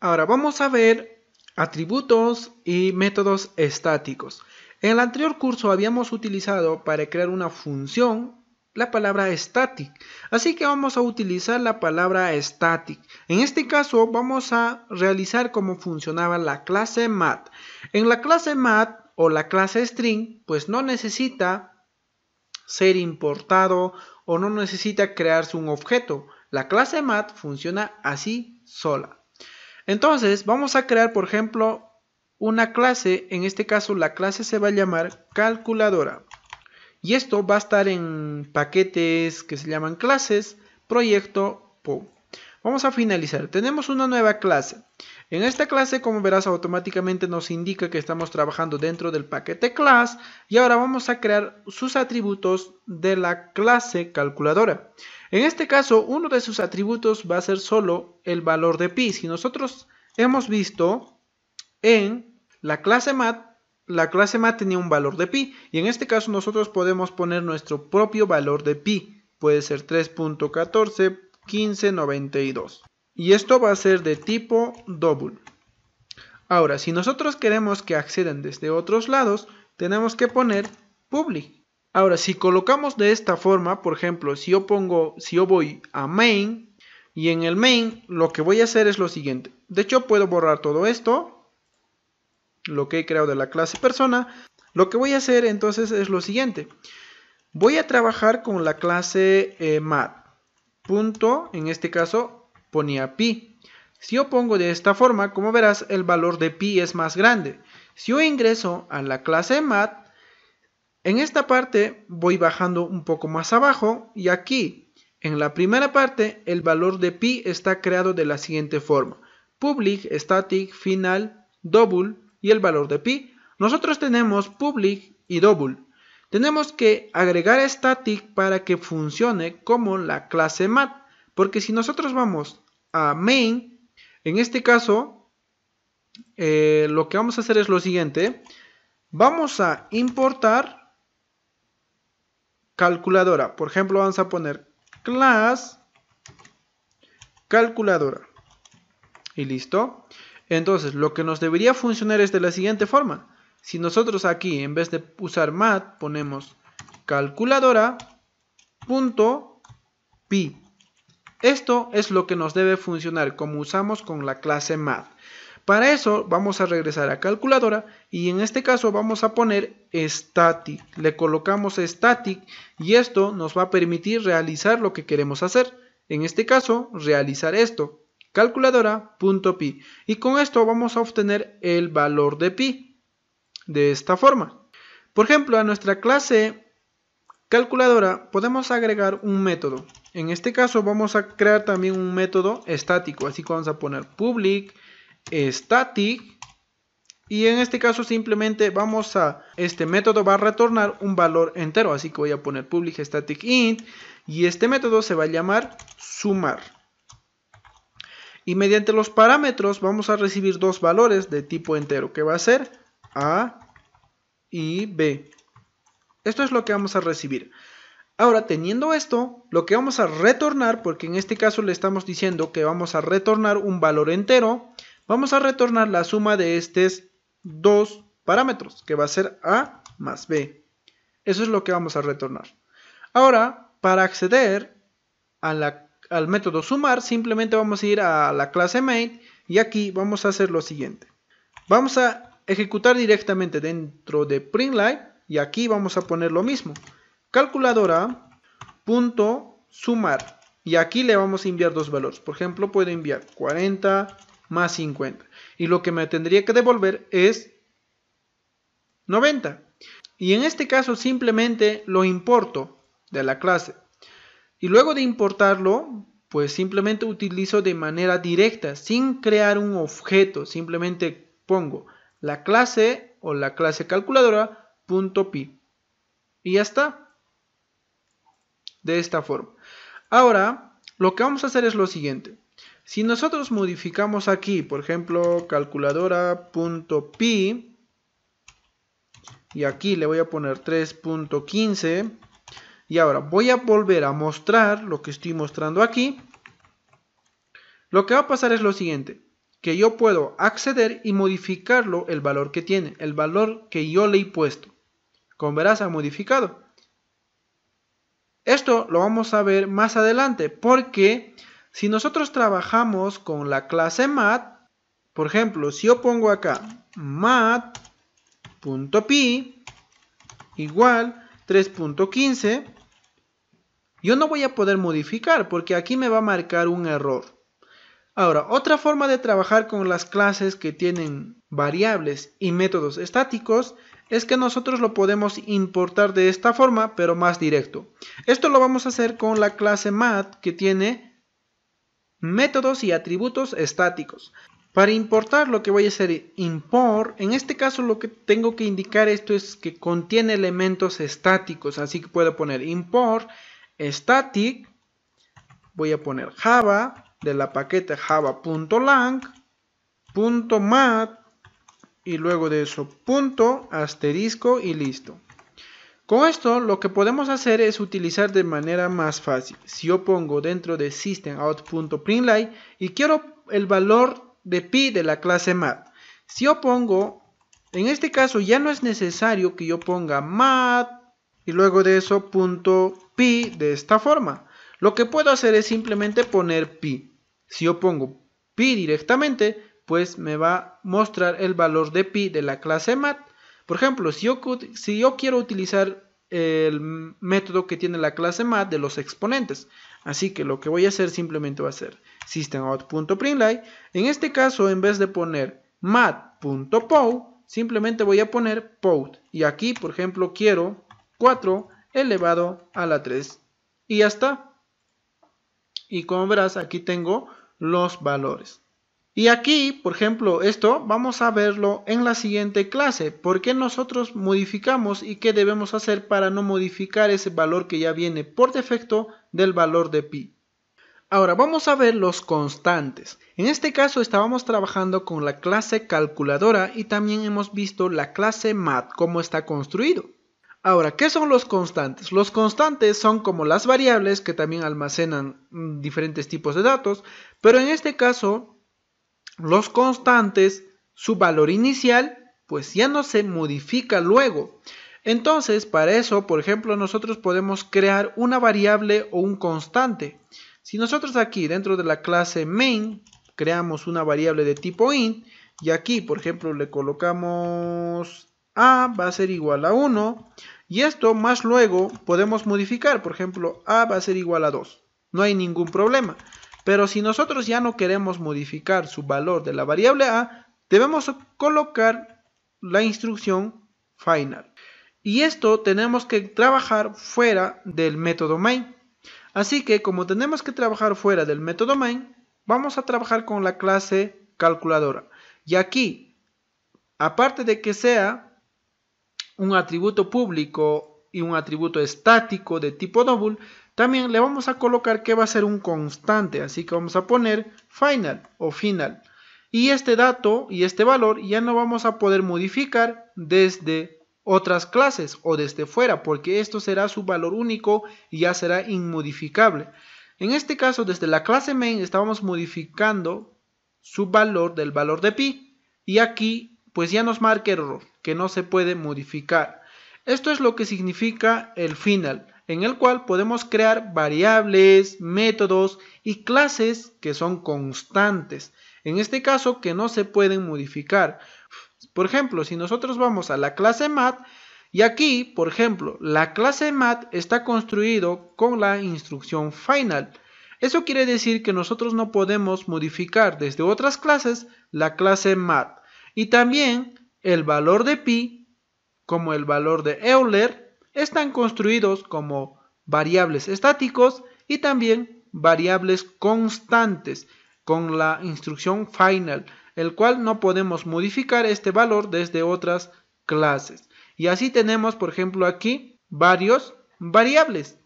Ahora vamos a ver atributos y métodos estáticos. En el anterior curso habíamos utilizado para crear una función la palabra static, así que vamos a utilizar la palabra static. En este caso vamos a realizar cómo funcionaba la clase math. En la clase math o la clase string, pues no necesita ser importado o no necesita crearse un objeto. La clase math funciona así sola. Entonces vamos a crear, por ejemplo, una clase. En este caso la clase se va a llamar calculadora. Y esto va a estar en paquetes que se llaman clases, proyecto, PO. Vamos a finalizar. Tenemos una nueva clase. En esta clase, como verás, automáticamente nos indica que estamos trabajando dentro del paquete class. Y ahora vamos a crear sus atributos de la clase calculadora. En este caso, uno de sus atributos va a ser solo el valor de pi. Si nosotros hemos visto en la clase math tenía un valor de pi, y en este caso nosotros podemos poner nuestro propio valor de pi, puede ser 3.141592, y esto va a ser de tipo double. Ahora, si nosotros queremos que accedan desde otros lados, tenemos que poner public. Ahora, si colocamos de esta forma, por ejemplo, si yo voy a main, y en el main lo que voy a hacer es lo siguiente. De hecho, puedo borrar todo esto, lo que he creado de la clase persona. Lo que voy a hacer entonces es lo siguiente. Voy a trabajar con la clase math. Punto, en este caso ponía pi. Si yo pongo de esta forma, como verás, el valor de pi es más grande. Si yo ingreso a la clase math, en esta parte voy bajando un poco más abajo, y aquí en la primera parte el valor de pi está creado de la siguiente forma: public, static, final, double y el valor de pi. Nosotros tenemos public y double. Tenemos que agregar static para que funcione como la clase math, porque si nosotros vamos a main, en este caso lo que vamos a hacer es lo siguiente. Vamos a importar calculadora. Por ejemplo, vamos a poner class calculadora y listo. Entonces, lo que nos debería funcionar es de la siguiente forma. Si nosotros aquí, en vez de usar math, ponemos calculadora.pi. Esto es lo que nos debe funcionar como usamos con la clase math. Para eso vamos a regresar a calculadora y en este caso vamos a poner static. Le colocamos static y esto nos va a permitir realizar lo que queremos hacer. En este caso, realizar esto. Calculadora.pi, y con esto vamos a obtener el valor de pi de esta forma. Por ejemplo, a nuestra clase calculadora podemos agregar un método. En este caso vamos a crear también un método estático, así que vamos a poner public static, y en este caso simplemente este método va a retornar un valor entero, así que voy a poner public static int, y este método se va a llamar sumar. Y mediante los parámetros vamos a recibir dos valores de tipo entero, que va a ser A y B. Esto es lo que vamos a recibir. Ahora, teniendo esto, lo que vamos a retornar, porque en este caso le estamos diciendo que vamos a retornar un valor entero, vamos a retornar la suma de estos dos parámetros, que va a ser A más B. Eso es lo que vamos a retornar. Ahora, para acceder al método sumar, simplemente vamos a ir a la clase main y aquí vamos a hacer lo siguiente. Vamos a ejecutar directamente dentro de printline y aquí vamos a poner lo mismo. Calculadora.sumar, y aquí le vamos a enviar dos valores. Por ejemplo, puedo enviar 40 más 50 y lo que me tendría que devolver es 90. Y en este caso simplemente lo importo de la clase. Y luego de importarlo, pues simplemente utilizo de manera directa, sin crear un objeto. Simplemente pongo la clase o la clase calculadora.pi. Y ya está. De esta forma. Ahora, lo que vamos a hacer es lo siguiente. Si nosotros modificamos aquí, por ejemplo, calculadora.pi, y aquí le voy a poner 3.15, y ahora voy a volver a mostrar lo que estoy mostrando aquí. Lo que va a pasar es lo siguiente. que yo puedo acceder y modificarlo el valor que tiene, el valor que yo le he puesto. Como verás, ha modificado. Esto lo vamos a ver más adelante, porque si nosotros trabajamos con la clase math, por ejemplo, si yo pongo acá math.py igual 3.15, yo no voy a poder modificar porque aquí me va a marcar un error. Ahora, otra forma de trabajar con las clases que tienen variables y métodos estáticos es que nosotros lo podemos importar de esta forma, pero más directo. Esto lo vamos a hacer con la clase math que tiene métodos y atributos estáticos. Para importar lo que voy a hacer import, en este caso lo que tengo que indicar esto es que contiene elementos estáticos, así que puedo poner import static, voy a poner java de la paquete java.lang, .math y luego de eso punto asterisco y listo. Con esto lo que podemos hacer es utilizar de manera más fácil. Si yo pongo dentro de systemout.println y quiero el valor de pi de la clase math, si yo pongo, en este caso ya no es necesario que yo ponga math y luego de eso punto pi de esta forma. Lo que puedo hacer es simplemente poner pi. Si yo pongo pi directamente, pues me va a mostrar el valor de pi de la clase math. Por ejemplo, si yo quiero utilizar el método que tiene la clase math de los exponentes, así que lo que voy a hacer simplemente va a ser systemout.println. En este caso, en vez de poner math.pow, simplemente voy a poner pow. Y aquí, por ejemplo, quiero 4 elevado a la 3. Y ya está. Y como verás, aquí tengo los valores. Y aquí, por ejemplo, esto vamos a verlo en la siguiente clase. ¿Por qué nosotros modificamos y qué debemos hacer para no modificar ese valor que ya viene por defecto del valor de pi? Ahora vamos a ver los constantes. En este caso estábamos trabajando con la clase calculadora y también hemos visto la clase math, cómo está construido. Ahora, ¿qué son los constantes? Los constantes son como las variables que también almacenan diferentes tipos de datos, pero en este caso los constantes, su valor inicial, pues ya no se modifica luego. Entonces, para eso, por ejemplo, nosotros podemos crear una variable o un constante. Si nosotros aquí, dentro de la clase main, creamos una variable de tipo int, y aquí, por ejemplo, le colocamos a va a ser igual a 1, y esto más luego podemos modificar, por ejemplo, a va a ser igual a 2. No hay ningún problema. Pero si nosotros ya no queremos modificar su valor de la variable a, debemos colocar la instrucción final. Y esto tenemos que trabajar fuera del método main. Así que como tenemos que trabajar fuera del método main, vamos a trabajar con la clase calculadora. Y aquí, aparte de que sea un atributo público y un atributo estático de tipo double, también le vamos a colocar que va a ser un constante, así que vamos a poner final o final. Y este dato y este valor ya no vamos a poder modificar desde otras clases o desde fuera, porque esto será su valor único y ya será inmodificable. En este caso, desde la clase main estábamos modificando su valor del valor de pi, y aquí pues ya nos marca error, que no se puede modificar. Esto es lo que significa el final, en el cual podemos crear variables, métodos y clases que son constantes. En este caso, que no se pueden modificar. Por ejemplo, si nosotros vamos a la clase math, y aquí, por ejemplo, la clase math está construido con la instrucción final. Eso quiere decir que nosotros no podemos modificar desde otras clases la clase math. Y también el valor de pi, como el valor de Euler, están construidos como variables estáticos y también variables constantes con la instrucción final, el cual no podemos modificar este valor desde otras clases. Y así tenemos, por ejemplo, aquí varios variables.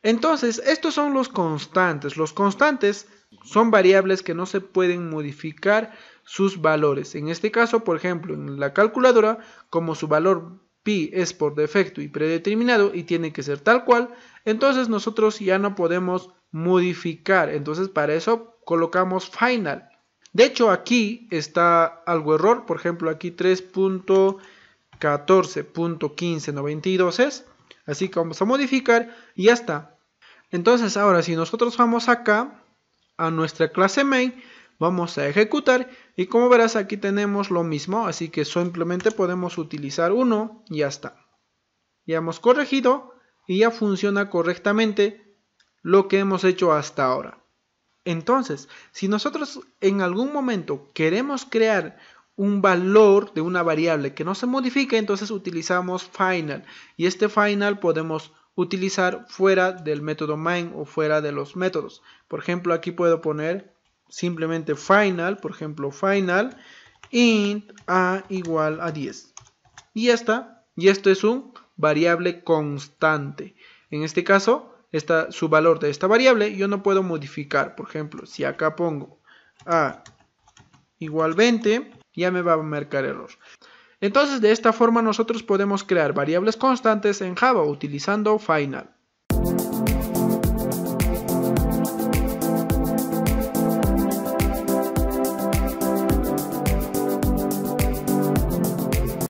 Entonces, estos son los constantes. Los constantes son variables que no se pueden modificar sus valores. En este caso, por ejemplo, en la calculadora, como su valor pi es por defecto y predeterminado y tiene que ser tal cual, entonces nosotros ya no podemos modificar. Entonces, para eso colocamos final. De hecho, aquí está algo error. Por ejemplo, aquí 3.14.1592 es. Así que vamos a modificar y ya está. Entonces ahora si nosotros vamos acá a nuestra clase main, vamos a ejecutar y como verás aquí tenemos lo mismo, así que simplemente podemos utilizar uno y ya está. Ya hemos corregido y ya funciona correctamente lo que hemos hecho hasta ahora. Entonces, si nosotros en algún momento queremos crear un valor de una variable que no se modifique, entonces utilizamos final y este final podemos utilizar fuera del método main o fuera de los métodos. Por ejemplo, aquí puedo poner simplemente final, por ejemplo, final int a igual a 10. Y ya está. Y esto es un variable constante. En este caso, su valor de esta variable yo no puedo modificar. Por ejemplo, si acá pongo a igual 20, ya me va a marcar error. Entonces, de esta forma nosotros podemos crear variables constantes en Java utilizando final.